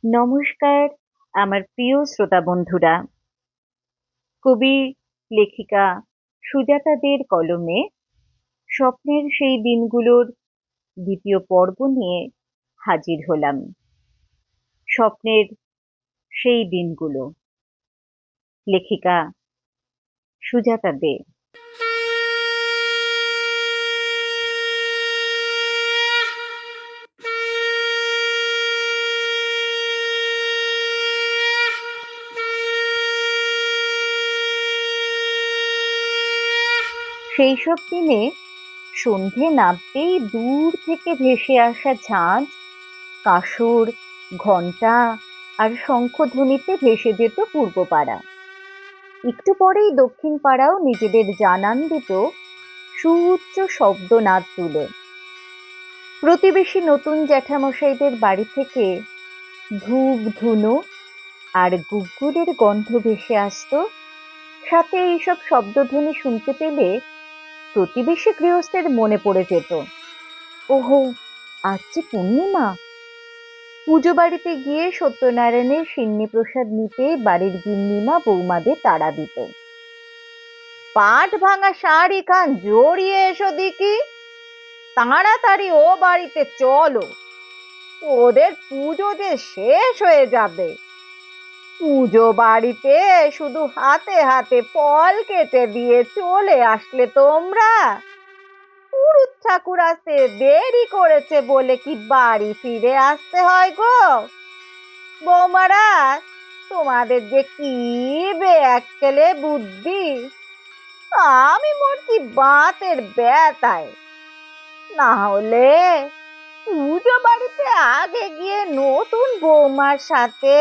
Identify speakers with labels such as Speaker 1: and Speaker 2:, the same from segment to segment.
Speaker 1: নমস্কার আমার প্রিয় শ্রোতা বন্ধুরা। কবি লেখিকা সুজাতা দের কলমে স্বপ্নের সেই দিনগুলোর দ্বিতীয় পর্ব নিয়ে হাজির হলাম। স্বপ্নের সেই দিনগুলো, লেখিকা সুজাতা দে। সেই সব দিনে সন্ধে নামতেই দূর থেকে ভেসে আসা ঝাঁঝ, কাসর, ঘণ্টা আর শঙ্খধ্বনিতে ভেসে যেত পূর্ব পাড়া। একটু পরেই দক্ষিণ পাড়াও নিজেদের জানান্বিত সুউচ্চ শব্দনাদ তুলে। প্রতিবেশী নতুন জ্যাঠামশাইদের বাড়ি থেকে ধূপ ধুনো আর গুগ্গুলের গন্ধ ভেসে আসতো। সাথে এইসব শব্দধ্বনি শুনতে পেলে প্রতিবেশী গৃহস্থের মনে পড়ে যেত, ওহো আজ যে পূর্ণিমা। পুজো বাড়িতে গিয়ে সত্যনারায়ণের সিন্নি প্রসাদ নিতে বাড়ির গিন্নিমা বৌমাদের তাড়া দিত। পাট ভাঙা শাড়ি খান জড়িয়ে এসো দিকি, তাড়াতাড়ি ও বাড়িতে চলো, ওদের পুজো যে শেষ হয়ে যাবে। পুজো বাড়িতে শুধু হাতে হাতে ফল কেটে দিয়ে চলে আসলে তোমরা। পুরুত ঠাকুর আসতে দেরি করেছে বলে কি বাড়ি ফিরে আসতে হয় গো? বৌমারা, তোমাদের যে কি বেয়াক্কেলে বুদ্ধি। আমি মরছি বাতের ব্যথায়। না হলে পুজো বাড়িতে আগে গিয়ে নতুন বৌমার সাথে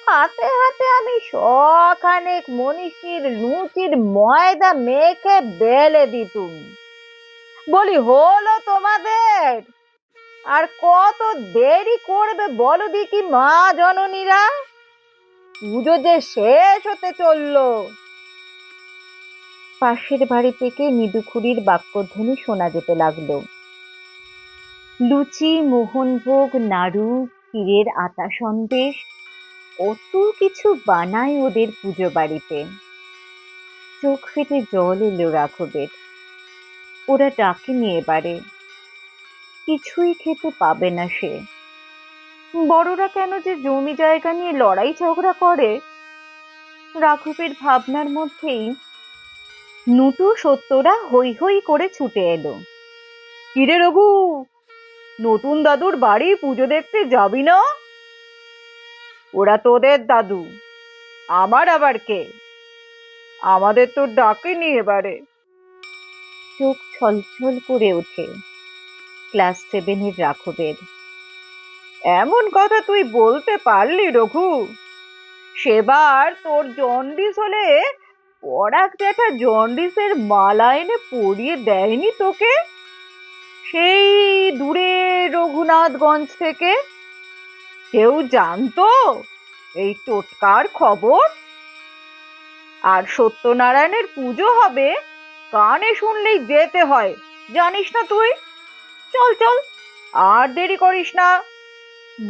Speaker 1: হাতে হাতে আমি শখানেক মনীষীর লুচির ময়দা মেখে বেলে দিতুম। বলি হলো তোমাদের? আর কত দেরি করবে বলো দেখি মা জননীরা? পুজো যে শেষ হতে চললো। পাশের বাড়ি থেকে মৃদুখুড়ির বাক্যধ্বনি শোনা যেতে লাগলো। লুচি, মোহনভোগ, নাড়ু, ক্ষীরের আটা সন্দেশ, কত কিছু বানায় ওদের পুজো বাড়িতে। চোখ ফেটে জল এলো রাঘবের। ওরা ডাকেনি এবারে, কিছুই খেতে পাবে না সে। বড়রা কেন যে জমি জায়গা নিয়ে লড়াই ঝগড়া করে, রাঘবের ভাবনার মধ্যেই নুটু সত্যরা হৈ হৈ করে ছুটে এলো। কিরে রঘু, নতুন দাদুর বাড়ি পুজো দেখতে যাবি না? ওরা তোদের দাদু, আমার আবার কে? আমাদের তো ডাকেনি এবারে। চোখ ছলছল করে ওঠে ক্লাস 7-এর রাঘবের। এমন কথা তুই বলতে পারলি রঘু? সেবার তোর জন্ডিস হলে পরাগ জ্যাঠা জন্ডিসের মালা এনে পরিয়ে দেয়নি তোকে? সেই দূরে রঘুনাথগঞ্জ থেকে কেউ জানতো এই টোটকার খবর? আর সত্যনারায়ণের পুজো হবে, কানে শুনলেই যেতে হয়, জানিস না তুই? চল চল, আর দেরি করিস না।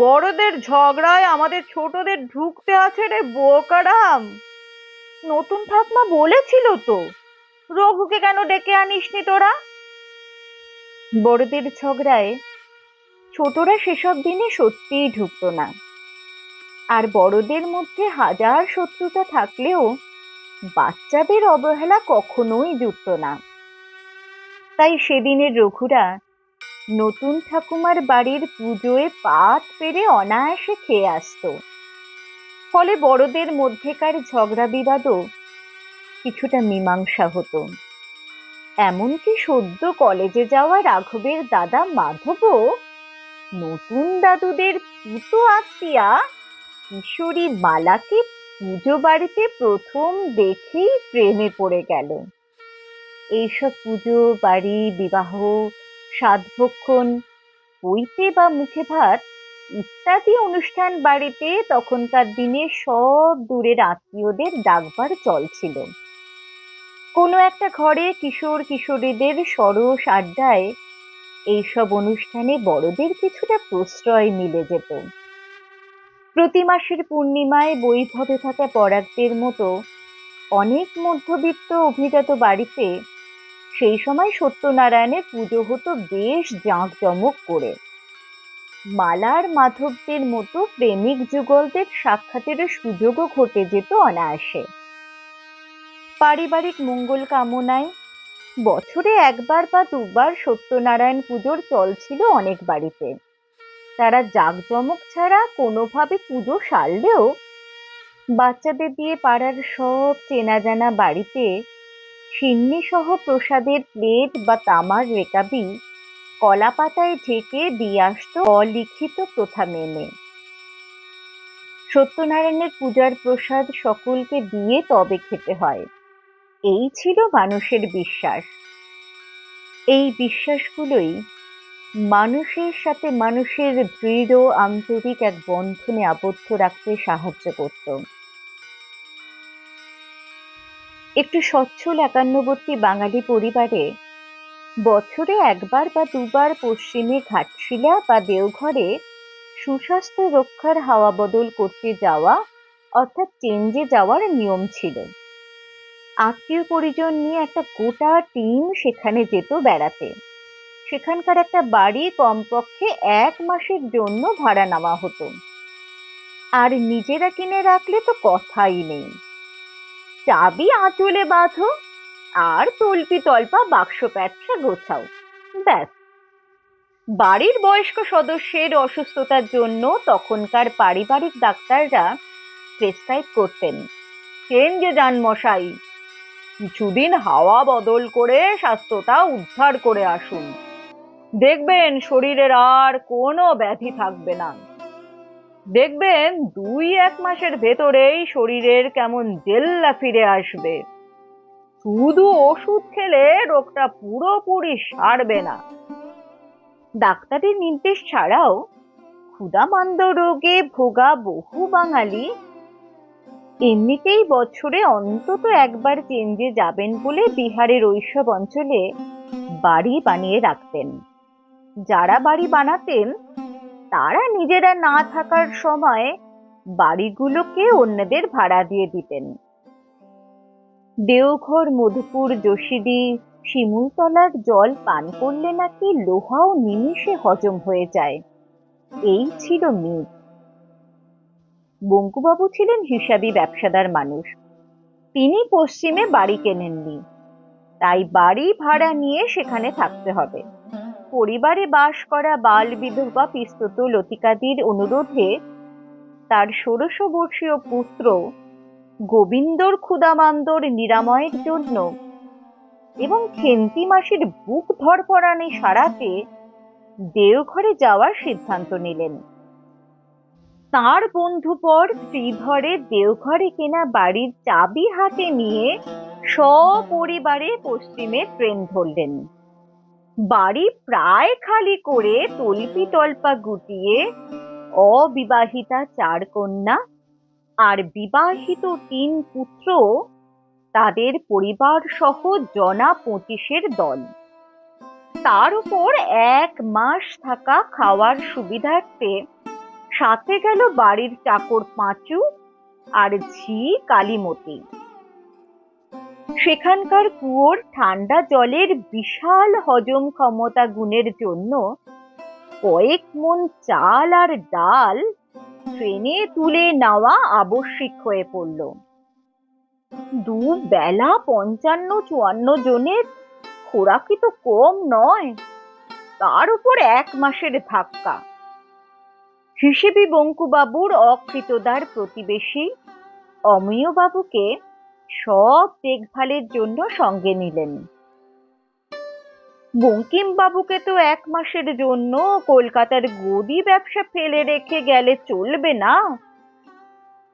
Speaker 1: বড়দের ঝগড়ায় আমাদের ছোটদের ঢুকতে আছে রে বোকারাম। নতুন ঠাকমা বলেছিল তো, রঘুকে কেন ডেকে আনিসনি তোরা? বড়দের ঝগড়ায় ছোটরা সেসব দিনে সত্যিই ঢুকতো না। আর বড়দের মধ্যে হাজার শত্রুতা থাকলেও বাচ্চাদের অবহেলা কখনোই জুটত না। তাই সেদিনের রঘুরা নতুন ঠাকুমার বাড়ির পুজোয় পাত পেরে অনায়াসে খেয়ে আসত। ফলে বড়দের মধ্যেকার ঝগড়া বিবাদও কিছুটা মীমাংসা হতো। এমনকি সদ্য কলেজে যাওয়া রাঘবের দাদা মাধবও নতুন দাদুদের পুতো আত্মীয়া কিশোরী মালাকে পুজো বাড়িতে প্রথম দেখেই প্রেমে পড়ে গেল। এইসব পুজো বাড়ি, বিবাহ, সাধভক্ষণ, পৈতে বা মুখে ভাত ইত্যাদি অনুষ্ঠান বাড়িতে তখনকার দিনে সব দূরের আত্মীয়দের ডাকবার চল ছিল। কোনো একটা ঘরে কিশোর কিশোরীদের সরস আড্ডায় এইসব অনুষ্ঠানে বড়দের কিছুটা প্রশ্রয় মিলে যেত। প্রতি মাসের পূর্ণিমায় বৈভবে থাকা পরাগদের মতো অনেক মধ্যবিত্ত অভিজাত বাড়িতে সেই সময় সত্যনারায়ণের পুজো হতো বেশ জাঁকজমক করে। মালার মাধবদের মতো প্রেমিক যুগলদের সাক্ষাতের সুযোগও ঘটে যেত অনায়াসে। পারিবারিক মঙ্গল কামনায় বছরে একবার বা দুবার সত্যনারায়ণ পুজোর চল ছিল অনেক বাড়িতে। তারা জাঁকজমক ছাড়া কোনোভাবে পুজো সারলেও বাচ্চাদের দিয়ে পাড়ার সব চেনা জানা বাড়িতে সিন্নি সহ প্রসাদের প্লেট বা তামার রেকাবি কলা পাতায় ঢেকে দিয়ে আসতো অলিখিত প্রথা মেনে। সত্যনারায়ণের পূজার প্রসাদ সকলকে দিয়ে তবে খেতে হয়, এই ছিল মানুষের বিশ্বাস। এই বিশ্বাসগুলোই মানুষের সাথে মানুষের দৃঢ় আন্তরিক এক বন্ধনে আবদ্ধ রাখতে সাহায্য করত। একটু সচ্ছল একান্নবর্তী বাঙালি পরিবারে বছরে একবার বা দুবার পশ্চিমে ঘাটশিলা বা দেওঘরে সুস্বাস্থ্য রক্ষার হাওয়া বদল করতে যাওয়া অর্থাৎ চেঞ্জে যাওয়ার নিয়ম ছিল। আত্মীয় পরিজন নিয়ে একটা গোটা টিম সেখানে যেত বেড়াতে। সেখানকার একটা বাড়ি কমপক্ষে 1 মাসের জন্য ভাড়া নেওয়া হতো। আর নিজেরা কিনে রাখলে তো কথাই নেই। চাবি আঁচলে বাঁধো আর তল্পি তল্পা বাক্স প্যাঁচা গোছাও, ব্যাস। বাড়ির বয়স্ক সদস্যের অসুস্থতার জন্য তখনকার পারিবারিক ডাক্তাররা প্রেসক্রাইব করতেন, চেঞ্জে যান মশাই, কিছুদিন হাওয়া বদল করে স্বাস্থ্যটা উদ্ধার করে আসুন, দেখবেন শরীরের আর কোনো ব্যাধি থাকবে না। দেখবেন 2-1 মাসের ভেতরেই শরীরের কেমন জেল্লা ফিরে আসবে। শুধু ওষুধ খেলে রোগটা পুরোপুরি সারবে না। ডাক্তারের নির্দেশ ছাড়াও ক্ষুধামান্দ্য রোগে ভোগা বহু বাঙালি এমনিতেই বছরে অন্তত একবার চেঞ্জে যাবেন বলে বিহারের ওইসব অঞ্চলে বাড়ি বানিয়ে রাখতেন। যারা বাড়ি বানাতেন তারা নিজেরা না থাকার সময় বাড়িগুলোকে অন্যদের ভাড়া দিয়ে দিতেন। দেওঘর, মধুপুর, যশিদি, শিমুলতলার জল পান করলে নাকি লোহাও নিমিষে হজম হয়ে যায়, এই ছিল মিথ। বঙ্কুবাবু ছিলেন হিসাবি ব্যবসাদার মানুষ। তিনি পশ্চিমে বাড়ি কেনেননি, তাই বাড়ি ভাড়া নিয়ে সেখানে থাকতে হবে। পরিবারে বাস করা বাল বিধবা পিস্তত লতিকাদির অনুরোধে তার 16 বর্ষীয় পুত্র গোবিন্দর ক্ষুধামান্দর নিরাময়ের জন্য এবং খেন্তি মাসির বুক ধড়ফড়ানি সারাতে দেওঘরে যাওয়ার সিদ্ধান্ত নিলেন। তার বন্ধুবর শ্রীধরে দেওঘরে কেনা বাড়ির চাবি হাতে নিয়ে সপরিবারে পশ্চিমে ট্রেন ধরলেন। বাড়ি প্রায় খালি করে তল্পি তল্পা গুটিয়ে অবিবাহিতা 4 কন্যা আর বিবাহিত 3 পুত্র, তাদের পরিবার সহ জনা 25-এর দল। তার উপর 1 মাস থাকা খাওয়ার সুবিধার্থে সাথে গেল বাড়ির চাকর পাঁচু আর ঝি কালীমতি। সেখানকার কুয়োর ঠান্ডা জলের বিশাল হজম ক্ষমতা গুণের জন্য কয়েক মন চাল আর ডাল ট্রেনে তুলে নেওয়া আবশ্যিক হয়ে পড়ল। 2 বেলা 55-54 জনের খোরাকি তো কম নয়, তার উপর 1 মাসের ধাক্কা। হিসেবি বঙ্কুবাবুর অকৃতদার প্রতিবেশী অমিয় বাবুকে সব দেখভালের জন্য সঙ্গে নিলেন। বঙ্কিম বাবুকে তো 1 মাসের জন্য কলকাতার গদি ব্যবসা ফেলে রেখে গেলে চলবে না।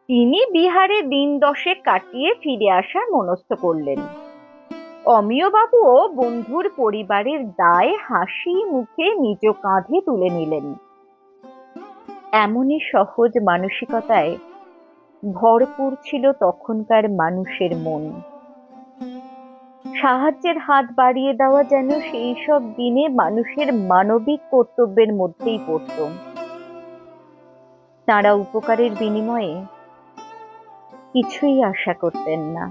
Speaker 1: তিনি বিহারে দিন 10 কাটিয়ে ফিরে আসার মনস্থ করলেন। অমিয় বাবুও বন্ধুর পরিবারের দায় হাসি মুখে নিজ কাঁধে তুলে নিলেন। এমনই সহজ মানসিকতায় ভরপুর ছিল তখনকার মানুষের মন। সাহায্যের হাত বাড়িয়ে দেওয়া যেন সেই সব দিনে মানুষের মানবিক কর্তব্যের মধ্যেই পড়ত। তাঁরা উপকারের বিনিময়ে কিছুই আশা করতেন না।